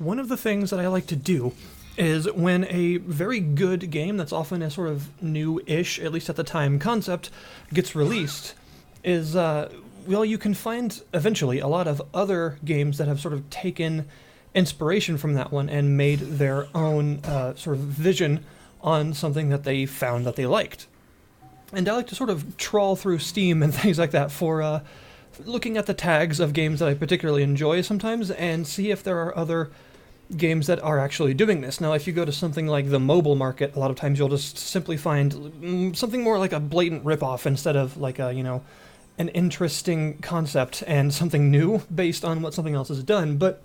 One of the things that I like to do is when a very good game that's often a sort of new-ish, at least at the time, concept gets released, is, well, you can find eventually a lot of other games that have sort of taken inspiration from that one and made their own sort of vision on something that they found that they liked. And I like to sort of trawl through Steam and things like that for looking at the tags of games that I particularly enjoy sometimes and see if there are other games that are actually doing this. Now, if you go to something like the mobile market, a lot of times you'll just simply find something more like a blatant ripoff instead of like a, an interesting concept and something new based on what something else has done. But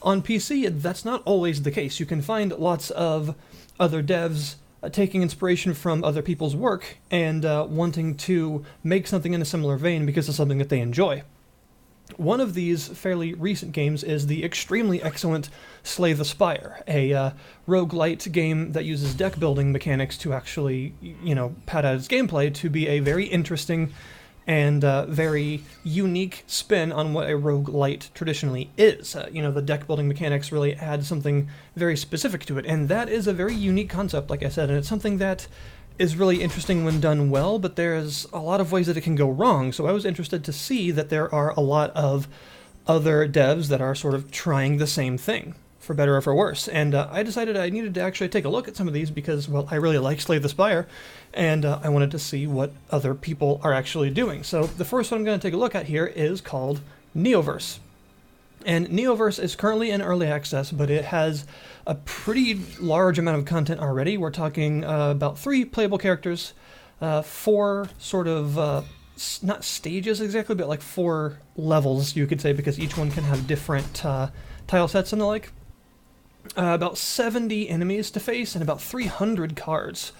on PC, that's not always the case. You can find lots of other devs taking inspiration from other people's work and wanting to make something in a similar vein because of something that they enjoy. One of these fairly recent games is the extremely excellent Slay the Spire, a rogue-lite game that uses deck-building mechanics to actually, pad out its gameplay to be a very interesting and very unique spin on what a rogue-lite traditionally is. The deck-building mechanics really add something very specific to it, and that is a very unique concept, like I said, and it's something that is really interesting when done well, but there's a lot of ways that it can go wrong, so I was interested to see that there are a lot of other devs that are sort of trying the same thing, for better or for worse, and I decided I needed to actually take a look at some of these because, well, I really like Slay the Spire, and I wanted to see what other people are actually doing. So the first one I'm going to take a look at here is called Neoverse. And Neoverse is currently in early access, but it has a pretty large amount of content already. We're talking about 3 playable characters, 4 sort of, not stages exactly, but like 4 levels, you could say, because each one can have different tile sets and the like. About 70 enemies to face and about 300 cards.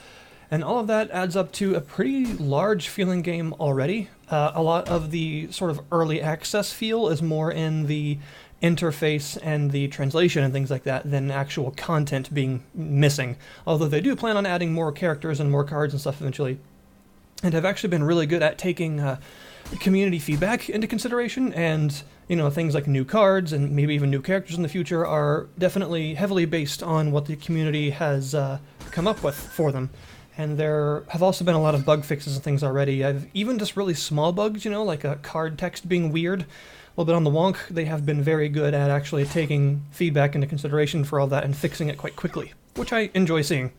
And all of that adds up to a pretty large feeling game already. A lot of the sort of early access feel is more in the interface and the translation and things like that than actual content being missing. Although they do plan on adding more characters and more cards and stuff eventually. And have actually been really good at taking community feedback into consideration, and things like new cards and maybe even new characters in the future are definitely heavily based on what the community has come up with for them. And there have also been a lot of bug fixes and things already. Even just really small bugs, like a card text being weird, a little bit on the wonk. They have been very good at actually taking feedback into consideration for all that and fixing it quite quickly, which I enjoy seeing.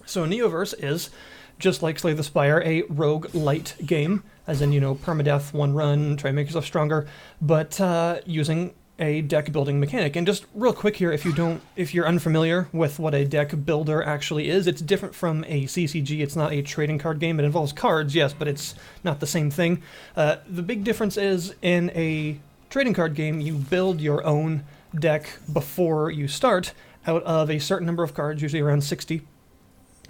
So Neoverse is, just like Slay the Spire, a rogue-lite game, as in, permadeath, one run, try and make yourself stronger, but using a deck building mechanic. And just real quick here, if you're unfamiliar with what a deck builder actually is, it's different from a CCG. It's not a trading card game. It involves cards, yes, but it's not the same thing. The big difference is in a trading card game, you build your own deck before you start out of a certain number of cards, usually around 60.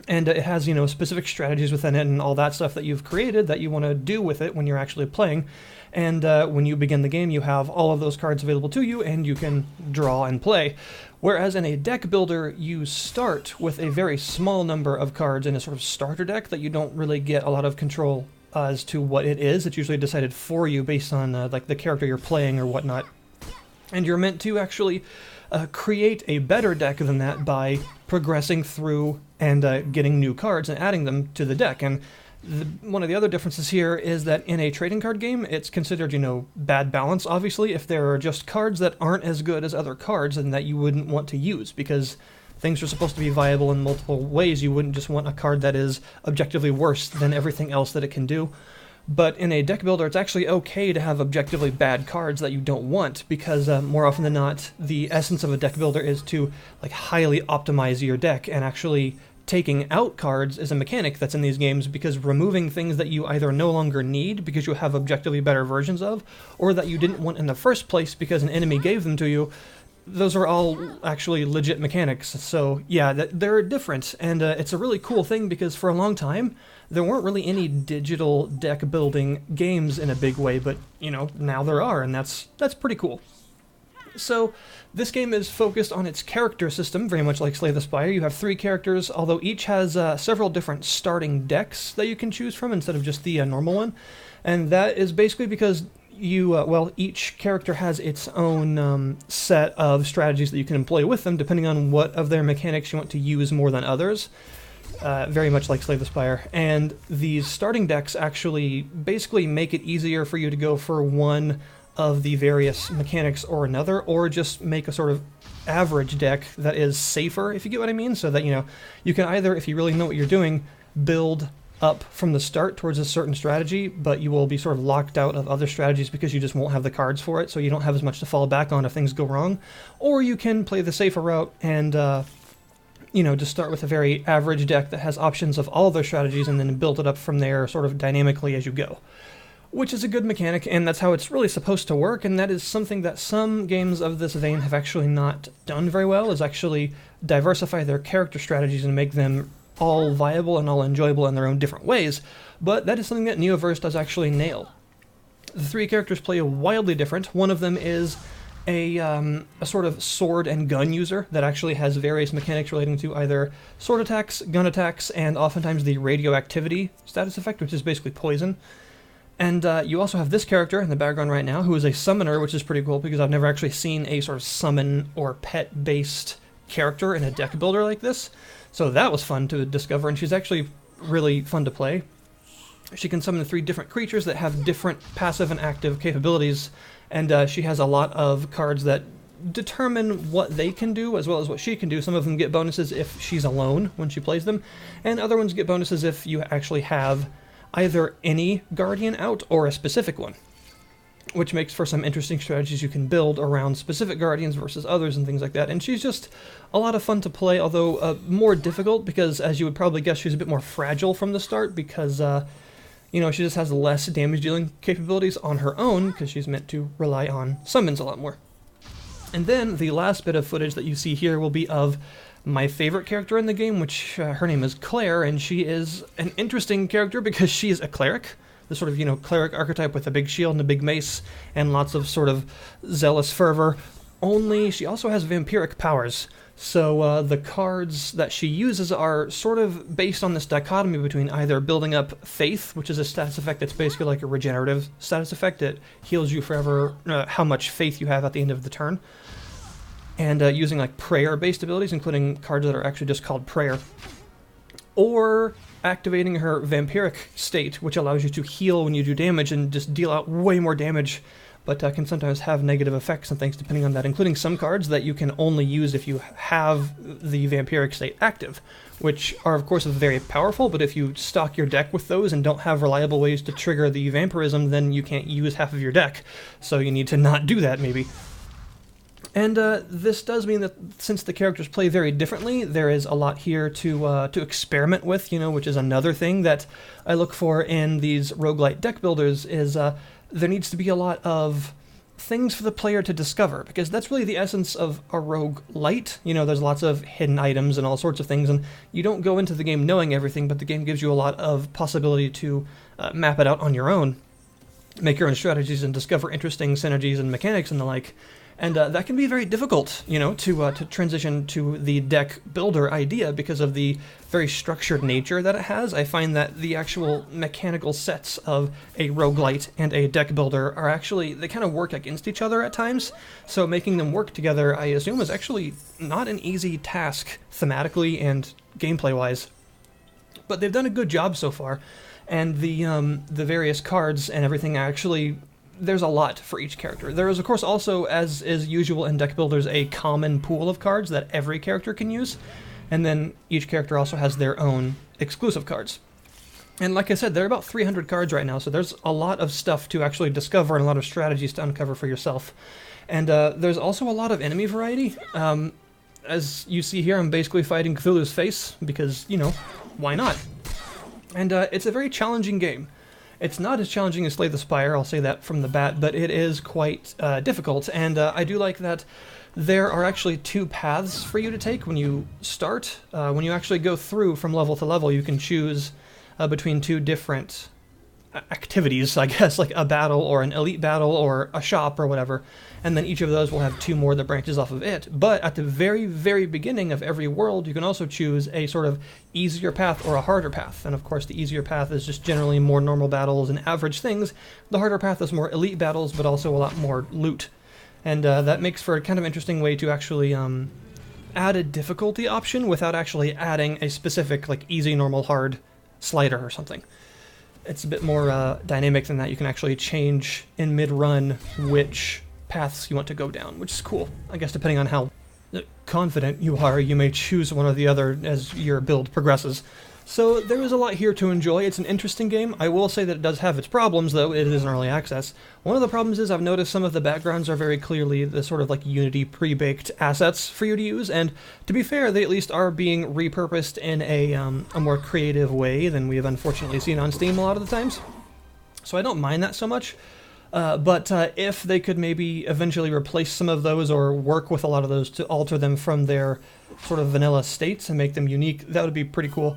And it has, specific strategies within it and all that stuff that you've created that you want to do with it when you're actually playing. And when you begin the game, you have all of those cards available to you, and you can draw and play. Whereas in a deck builder, you start with a very small number of cards in a sort of starter deck that you don't really get a lot of control as to what it is. It's usually decided for you based on like the character you're playing or whatnot. And you're meant to actually create a better deck than that by progressing through and getting new cards and adding them to the deck. And one of the other differences here is that in a trading card game, it's considered, bad balance, obviously, if there are just cards that aren't as good as other cards and that you wouldn't want to use, because things are supposed to be viable in multiple ways. You wouldn't just want a card that is objectively worse than everything else that it can do. But in a deck builder, it's actually okay to have objectively bad cards that you don't want, because more often than not, the essence of a deck builder is to highly optimize your deck, and actually taking out cards is a mechanic that's in these games, because removing things that you either no longer need because you have objectively better versions of, or that you didn't want in the first place because an enemy gave them to you, those are all actually legit mechanics. So yeah, they're different, and it's a really cool thing because for a long time there weren't really any digital deck building games in a big way, but now there are, and that's pretty cool. So this game is focused on its character system, very much like Slay the Spire. You have 3 characters, although each has several different starting decks that you can choose from instead of just the normal one. And that is basically because each character has its own set of strategies that you can employ with them, depending on what of their mechanics you want to use more than others. Very much like Slay the Spire. And these starting decks actually basically make it easier for you to go for one of the various mechanics or another, or just make a sort of average deck that is safer, if you get what I mean, so that, you can either, if you really know what you're doing, build up from the start towards a certain strategy, but you will be sort of locked out of other strategies because you just won't have the cards for it, so you don't have as much to fall back on if things go wrong. Or you can play the safer route and, just start with a very average deck that has options of all their strategies and then build it up from there sort of dynamically as you go. Which is a good mechanic, and that's how it's really supposed to work, and that is something that some games of this vein have actually not done very well, is actually diversify their character strategies and make them all viable and all enjoyable in their own different ways, but that is something that Neoverse does actually nail. The three characters play wildly different. One of them is a sort of sword and gun user that actually has various mechanics relating to either sword attacks, gun attacks, and oftentimes the radioactivity status effect, which is basically poison. And you also have this character in the background right now, who is a summoner, which is pretty cool because I've never actually seen a sort of summon or pet-based character in a deck builder like this. So that was fun to discover, and she's actually really fun to play. She can summon 3 different creatures that have different passive and active capabilities, and she has a lot of cards that determine what they can do as well as what she can do. Some of them get bonuses if she's alone when she plays them, and other ones get bonuses if you actually have either any guardian out or a specific one, which makes for some interesting strategies you can build around specific guardians versus others and things like that. And she's just a lot of fun to play, although more difficult because, as you would probably guess, she's a bit more fragile from the start because, she just has less damage-dealing capabilities on her own because she's meant to rely on summons a lot more. And then the last bit of footage that you see here will be of my favorite character in the game, which her name is Claire, and she is an interesting character because she is a cleric. The sort of, cleric archetype with a big shield and a big mace and lots of sort of zealous fervor, only she also has vampiric powers. So the cards that she uses are sort of based on this dichotomy between either building up faith, which is a status effect that's basically like a regenerative status effect. It heals you forever how much faith you have at the end of the turn. And using like prayer-based abilities, including cards that are actually just called prayer. Or activating her vampiric state, which allows you to heal when you do damage and just deal out way more damage, but can sometimes have negative effects and things depending on that, including some cards that you can only use if you have the vampiric state active, which are of course very powerful, but if you stock your deck with those and don't have reliable ways to trigger the vampirism, then you can't use half of your deck, so you need to not do that maybe. And this does mean that since the characters play very differently, there is a lot here to experiment with, which is another thing that I look for in these roguelite deck builders is there needs to be a lot of things for the player to discover, because that's really the essence of a roguelite. There's lots of hidden items and all sorts of things, and you don't go into the game knowing everything, but the game gives you a lot of possibility to map it out on your own, make your own strategies, and discover interesting synergies and mechanics and the like. And that can be very difficult, to transition to the deck builder idea because of the very structured nature that it has. I find that the actual mechanical sets of a roguelite and a deck builder are actually, they kind of work against each other at times. So making them work together, I assume, is actually not an easy task thematically and gameplay-wise. But they've done a good job so far. And the various cards and everything actually, there's a lot for each character. There is, of course, also, as is usual in deck builders, a common pool of cards that every character can use, and then each character also has their own exclusive cards. And like I said, there are about 300 cards right now, so there's a lot of stuff to actually discover and a lot of strategies to uncover for yourself. And there's also a lot of enemy variety. As you see here, I'm basically fighting Cthulhu's face, because, why not? And it's a very challenging game. It's not as challenging as Slay the Spire, I'll say that from the bat, but it is quite difficult, and I do like that there are actually 2 paths for you to take when you start. When you actually go through from level to level, you can choose between 2 different activities, I guess, like a battle or an elite battle or a shop or whatever, and then each of those will have 2 more that branches off of it. But at the very, very beginning of every world, you can also choose a sort of easier path or a harder path. And of course, the easier path is just generally more normal battles and average things. The harder path is more elite battles, but also a lot more loot. And that makes for a kind of interesting way to actually add a difficulty option without actually adding a specific, like, easy, normal, hard slider or something. It's a bit more dynamic than that. You can actually change in mid-run which paths you want to go down, which is cool. I guess depending on how confident you are, you may choose one or the other as your build progresses. So there is a lot here to enjoy. It's an interesting game. I will say that it does have its problems, though. It is an early access. One of the problems is I've noticed some of the backgrounds are very clearly the sort of like Unity pre-baked assets for you to use, and to be fair, they at least are being repurposed in a more creative way than we have unfortunately seen on Steam a lot of the times. So I don't mind that so much. But if they could maybe eventually replace some of those or work with a lot of those to alter them from their sort of vanilla states and make them unique, that would be pretty cool.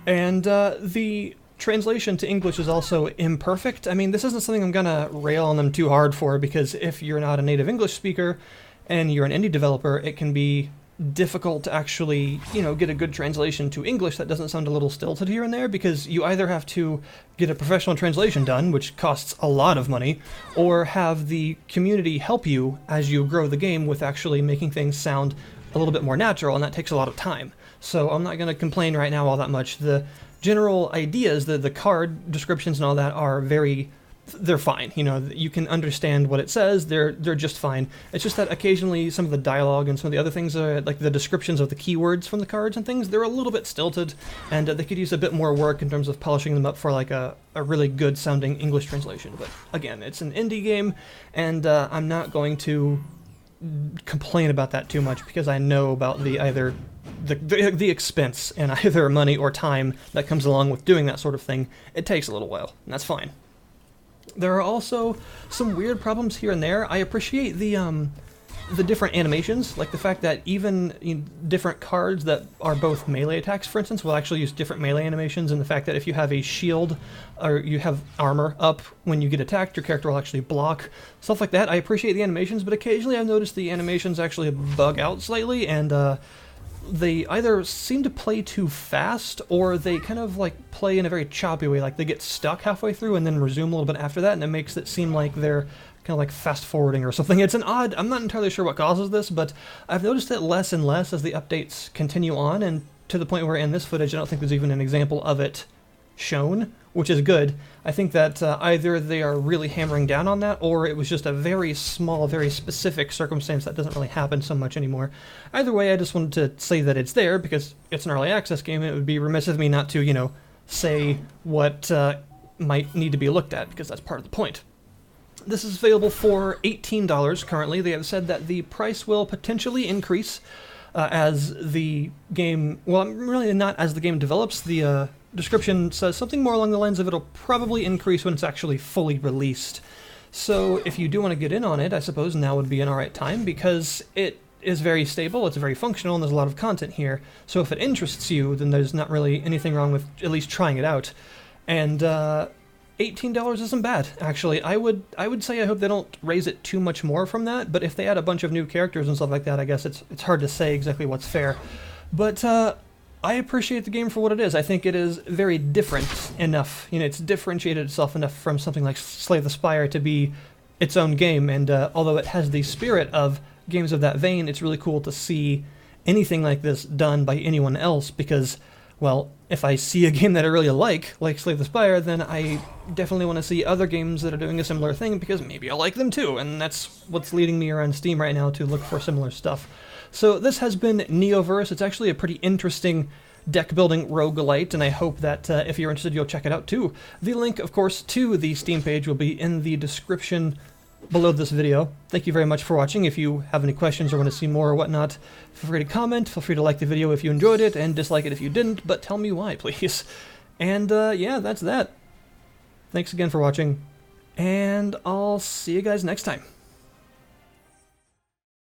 And the translation to English is also imperfect. I mean, this isn't something I'm gonna rail on them too hard for, because if you're not a native English speaker and you're an indie developer, it can be difficult to actually, you know, get a good translation to English that doesn't sound a little stilted here and there, because you either have to get a professional translation done, which costs a lot of money, or have the community help you as you grow the game with actually making things sound a little bit more natural, and that takes a lot of time. So I'm not going to complain right now all that much. The general ideas, the card descriptions and all that are they're fine. You know, you can understand what it says, they're just fine. It's just that occasionally some of the dialogue and some of the other things, like the descriptions of the keywords from the cards and things, they're a little bit stilted, and they could use a bit more work in terms of polishing them up for like a really good sounding English translation. But again, it's an indie game, and I'm not going to complain about that too much, because I know about the expense and either money or time that comes along with doing that sort of thing. It takes a little while, and that's fine. There are also some weird problems here and there. I appreciate the different animations, like the fact that even different cards that are both melee attacks, for instance, will actually use different melee animations, and the fact that if you have a shield or you have armor up when you get attacked, your character will actually block. Stuff like that. I appreciate the animations, but occasionally I've noticed the animations actually bug out slightly, and they either seem to play too fast, or they kind of like play in a very choppy way, like they get stuck halfway through and then resume a little bit after that, and it makes it seem like they're kind of like fast forwarding or something. It's an odd, I'm not entirely sure what causes this, but I've noticed it less and less as the updates continue on, and to the point where in this footage I don't think there's even an example of it shown, which is good. I think that either they are really hammering down on that, or it was just a very small, very specific circumstance that doesn't really happen so much anymore. Either way, I just wanted to say that it's there, because it's an early access game, and it would be remiss of me not to, you know, say what might need to be looked at, because that's part of the point. This is available for $18 currently. They have said that the price will potentially increase as the game, well, really not as the game develops. The description says something more along the lines of it'll probably increase when it's actually fully released. So if you do want to get in on it, I suppose now would be an alright time, because it is very stable, it's very functional, and there's a lot of content here. So if it interests you, then there's not really anything wrong with at least trying it out. And $18 isn't bad, actually. I would say I hope they don't raise it too much more from that, but if they add a bunch of new characters and stuff like that, I guess it's hard to say exactly what's fair. But I appreciate the game for what it is. I think it is very different enough. You know, it's differentiated itself enough from something like Slay the Spire to be its own game, and although it has the spirit of games of that vein, it's really cool to see anything like this done by anyone else, because, well, if I see a game that I really like Slay the Spire, then I definitely want to see other games that are doing a similar thing, because maybe I like them too, and that's what's leading me around Steam right now to look for similar stuff. So this has been Neoverse. It's actually a pretty interesting deck-building rogue-lite, and I hope that if you're interested, you'll check it out too. The link, of course, to the Steam page will be in the description below this video. Thank you very much for watching. If you have any questions or want to see more or whatnot, feel free to comment, feel free to like the video if you enjoyed it, and dislike it if you didn't, but tell me why, please. And yeah, that's that. Thanks again for watching, and I'll see you guys next time.